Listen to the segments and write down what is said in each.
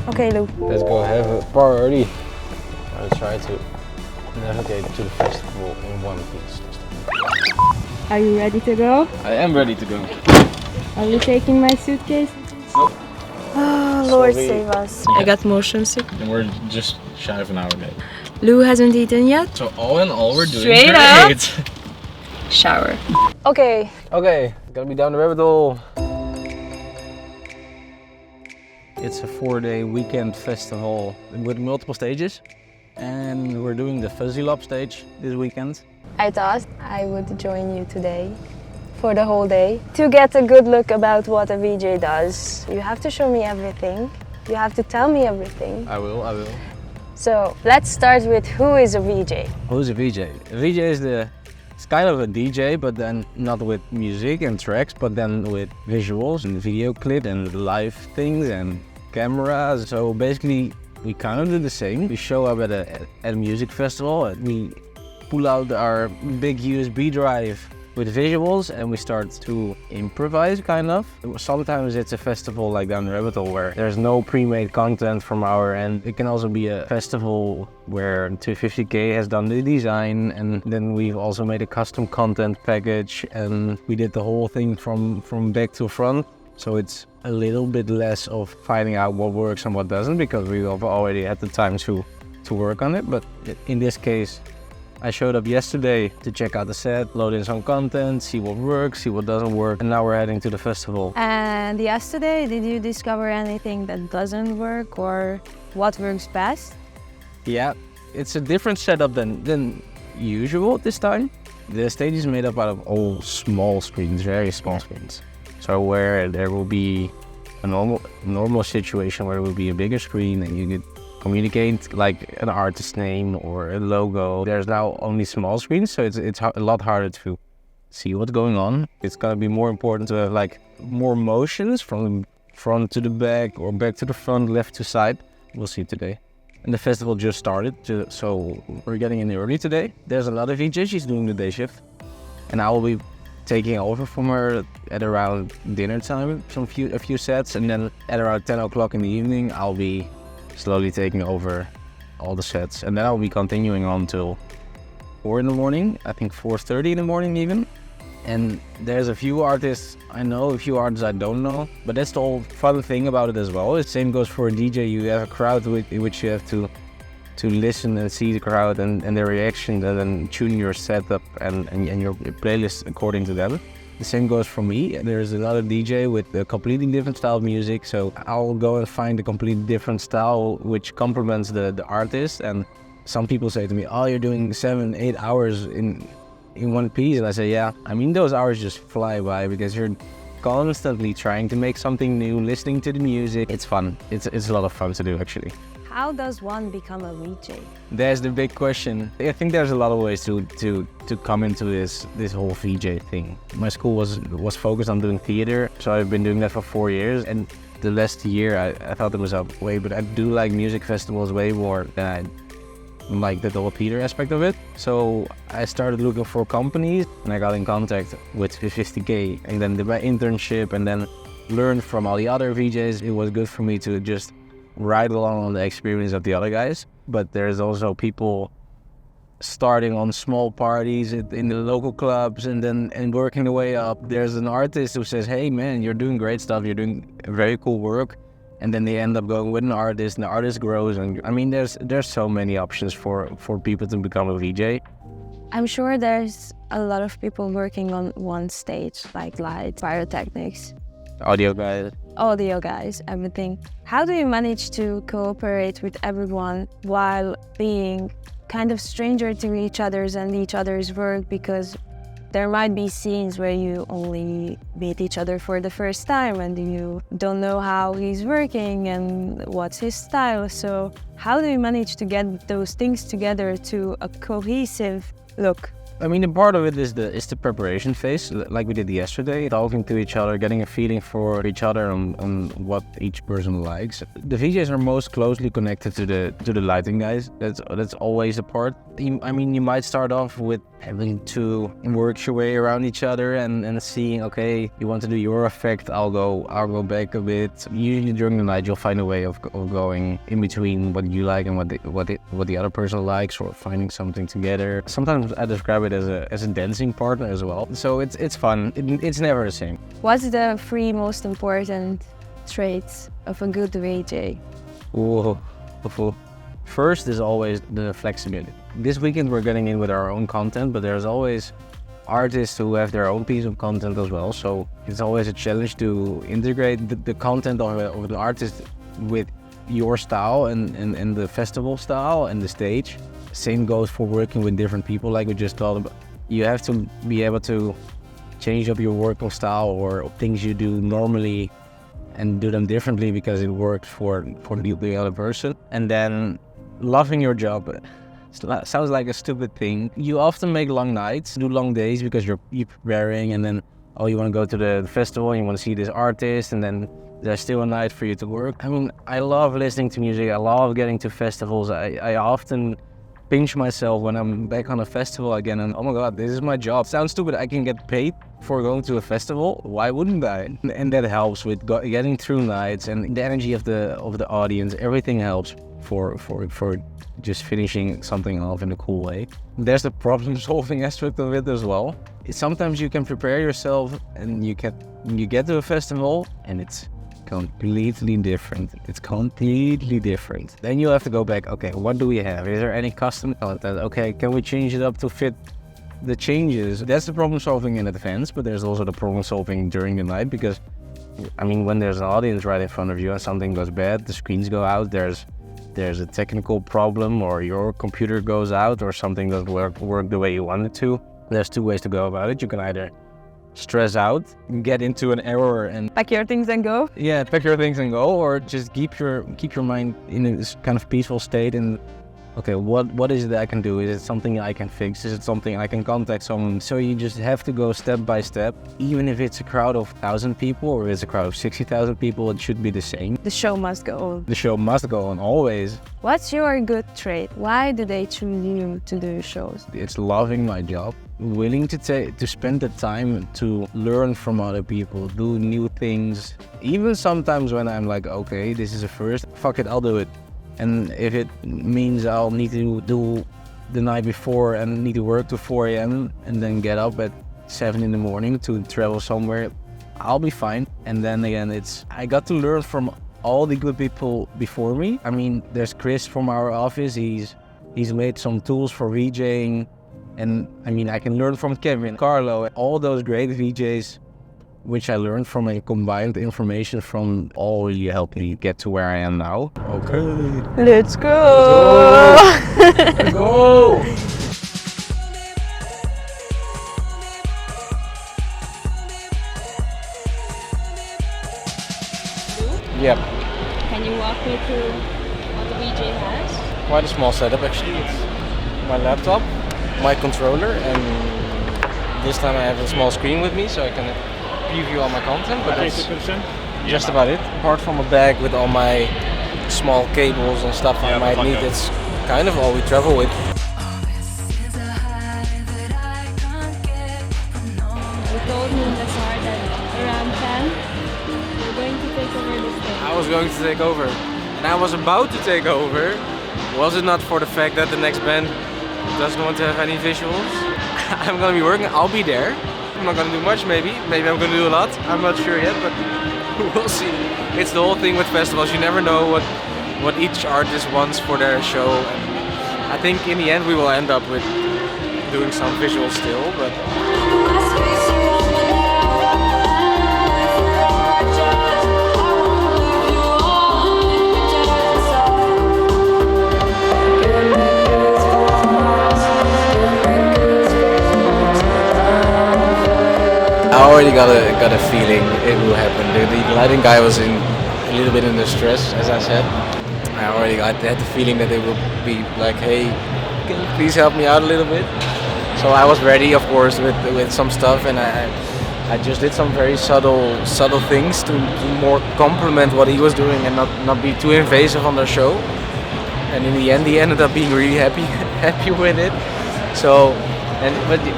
Okay, Lou. Let's go have a party. I'll try to navigate to the festival in one piece. Are you ready to go? I am ready to go. Are you taking my suitcase? Nope. Oh, Lord save us. I got motion sick. And we're just shy of an hour late. Lou hasn't eaten yet. So all in all, we're doing Straight great. up. Shower. Okay. Okay, gotta be down the rabbit hole. It's a 4-day weekend festival with multiple stages. And we're doing the Fuzzy Lob stage this weekend. I thought I would join you today for the whole day to get a good look about what a VJ does. You have to show me everything. You have to tell me everything. I will. So let's start with who is a VJ? Who's a VJ? A VJ is it's kind of a DJ, but then not with music and tracks, but then with visuals and video clip and live things and cameras. So basically, we kind of do the same. We show up at a music festival and we pull out our big USB drive with visuals and we start to improvise, kind of. Sometimes it's a festival like down the rabbit hole where there's no pre-made content from our end. It can also be a festival where Twofiftyk has done the design, and then we've also made a custom content package and we did the whole thing from back to front. So it's a little bit less of finding out what works and what doesn't, because we have already had the time to work on it. But in this case, I showed up yesterday to check out the set, load in some content, see what works, see what doesn't work, and now we're heading to the festival. And yesterday, did you discover anything that doesn't work or what works best? Yeah, it's a different setup than usual this time. The stage is made up out of all small screens, very small screens. So where there will be a normal situation where there will be a bigger screen and you could communicate like an artist name or a logo. There's now only small screens, so it's a lot harder to see what's going on. It's gonna be more important to have like more motions from front to the back or back to the front, left to side. We'll see today. And the festival just started, so we're getting in early today. There's a lot of VJs, she's doing the day shift. And I will be taking over from her at around dinner time, a few sets. And then at around 10 o'clock in the evening, I'll be slowly taking over all the sets. And then I'll be continuing on till 4 in the morning, I think 4:30 in the morning even. And there's a few artists I know, a few artists I don't know, but that's the whole fun thing about it as well. The same goes for a DJ. You have a crowd with which you have to listen and see the crowd and their reaction, and then tune your setup and your playlist according to them. The same goes for me. There's another DJ with a completely different style of music, so I'll go and find a completely different style which complements the artist. And some people say to me, oh, you're doing 7-8 hours in one piece, and I say, yeah, I mean, those hours just fly by because you're constantly trying to make something new, listening to the music. It's fun. It's a lot of fun to do, actually. How does one become a VJ? There's the big question. I think there's a lot of ways to come into this whole VJ thing. My school was focused on doing theater, so I've been doing that for 4 years, and the last year I thought it was up way, but I do like music festivals way more than I like the whole theater aspect of it. So I started looking for companies and I got in contact with Twofiftyk and then did my internship and then learned from all the other VJs. It was good for me to just ride along on the experience of the other guys. But there's also people starting on small parties in the local clubs and working their way up. There's an artist who says, hey man, you're doing great stuff, you're doing very cool work. And then they end up going with an artist, and the artist grows. And I mean, there's so many options for people to become a VJ. I'm sure there's a lot of people working on one stage, like lights, pyrotechnics, Audio guys, everything. How do you manage to cooperate with everyone while being kind of stranger to each other's and each other's work? Because there might be scenes where you only meet each other for the first time and you don't know how he's working and what's his style. So how do you manage to get those things together to a cohesive look? I mean, a part of it is the preparation phase, like we did yesterday, talking to each other, getting a feeling for each other on what each person likes. The VJs are most closely connected to the lighting guys. That's always a part. I mean, you might start off with having to work your way around each other and seeing, okay, you want to do your effect, I'll go back a bit. Usually during the night, you'll find a way of going in between what you like and what the other person likes, or finding something together. Sometimes I describe it as a dancing partner as well. So it's fun. It's never the same. What's the 3 most important traits of a good VJ? Ooh. First is always the flexibility. This weekend we're getting in with our own content, but there's always artists who have their own piece of content as well. So it's always a challenge to integrate the content of the artist with your style and the festival style and the stage. Same goes for working with different people, like we just talked about. You have to be able to change up your working style or things you do normally and do them differently because it works for the other person. And then loving your job. Sounds like a stupid thing. You often make long nights, do long days because you're preparing, and then you want to go to the festival and you want to see this artist, and then there's still a night for you to work. I mean, I love listening to music. I love getting to festivals. I often pinch myself when I'm back on a festival again and oh my god, this is my job. Sounds stupid, I can get paid for going to a festival. Why wouldn't I? And that helps with getting through nights, and the energy of the audience. Everything helps for just finishing something off in a cool way. There's the problem-solving aspect of it as well. Sometimes you can prepare yourself and you get to a festival and it's completely different. Then you have to go back, okay, what do we have? Is there any custom content? Okay, can we change it up to fit the changes? That's the problem solving in advance, but there's also the problem solving during the night, because I mean, when there's an audience right in front of you and something goes bad, the screens go out, there's a technical problem, or your computer goes out, or something doesn't work the way you want it to. There's 2 ways to go about it. You can either stress out, get into an error and Pack your things and go? Yeah, pack your things and go, or just keep your mind in this kind of peaceful state and okay, what is it that I can do? Is it something I can fix? Is it something I can contact someone? So you just have to go step by step. Even if it's a crowd of 1,000 people or it's a crowd of 60,000 people, it should be the same. The show must go on. The show must go on, always. What's your good trait? Why do they choose you to do shows? It's loving my job. Willing to spend the time to learn from other people, do new things. Even sometimes when I'm like, okay, this is a first, fuck it, I'll do it. And if it means I'll need to do the night before and need to work till 4 a.m. and then get up at 7 in the morning to travel somewhere, I'll be fine. And then again, I got to learn from all the good people before me. I mean, there's Chris from our office. He's made some tools for VJing. And I mean, I can learn from Kevin, Carlo, all those great VJs, which I learned from and combined information from all really helped me get to where I am now. Okay. Let's go! Let's go! Yep. Can you walk me through what the VJ has? Quite a small setup actually. It's my laptop, my controller, and this time I have a small screen with me so I can preview all my content, but that's just about it. Apart from a bag with all my small cables and stuff I might need, it's kind of all we travel with. You told me in the start that around 10, you're going to take over this thing. I was going to take over, and I was about to take over. Was it not for the fact that the next band doesn't want to have any visuals? I'm going to be working, I'll be there. I'm not going to do much, maybe I'm going to do a lot. I'm not sure yet, but we'll see. It's the whole thing with festivals. You never know what each artist wants for their show. And I think in the end we will end up with doing some visuals still, but I already got a feeling it will happen. The lighting guy was a little bit under stress, as I said. I already had the feeling that they will be like, hey, can you please help me out a little bit? So I was ready, of course, with some stuff, and I just did some very subtle things to more complement what he was doing and not be too invasive on the show. And in the end, he ended up being really happy with it. So,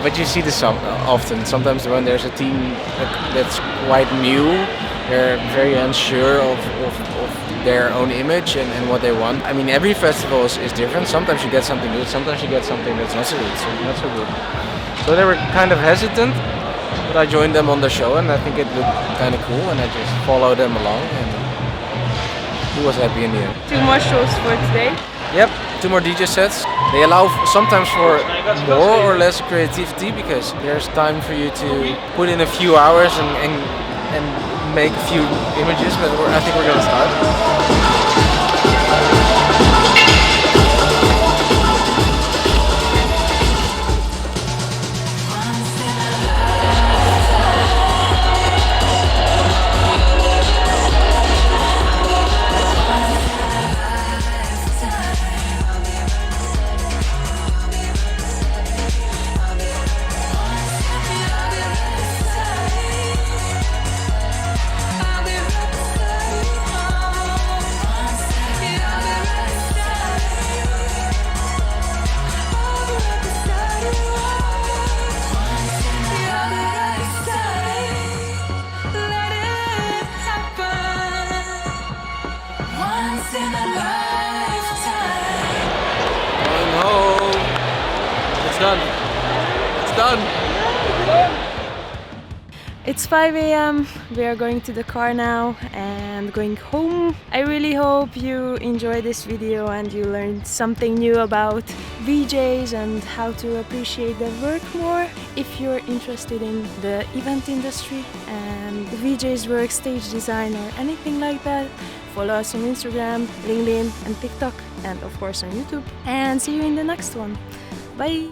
but you see this often. Sometimes when there's a team that's quite new, they're very unsure of their own image and what they want. I mean, every festival is different. Sometimes you get something good, sometimes you get something that's not so good. So they were kind of hesitant, but I joined them on the show, and I think it looked kind of cool, and I just followed them along, and he was happy in the end. 2 more shows for today. Yep, 2 more DJ sets. They allow sometimes for more or less creativity, because there's time for you to put in a few hours and make a few images, but I think we're gonna start. It's done. It's 5 a.m. We are going to the car now and going home. I really hope you enjoyed this video and you learned something new about VJs and how to appreciate their work more. If you're interested in the event industry and the VJs work, stage design or anything like that, follow us on Instagram, LinkedIn and TikTok, and of course on YouTube. And see you in the next one. Bye!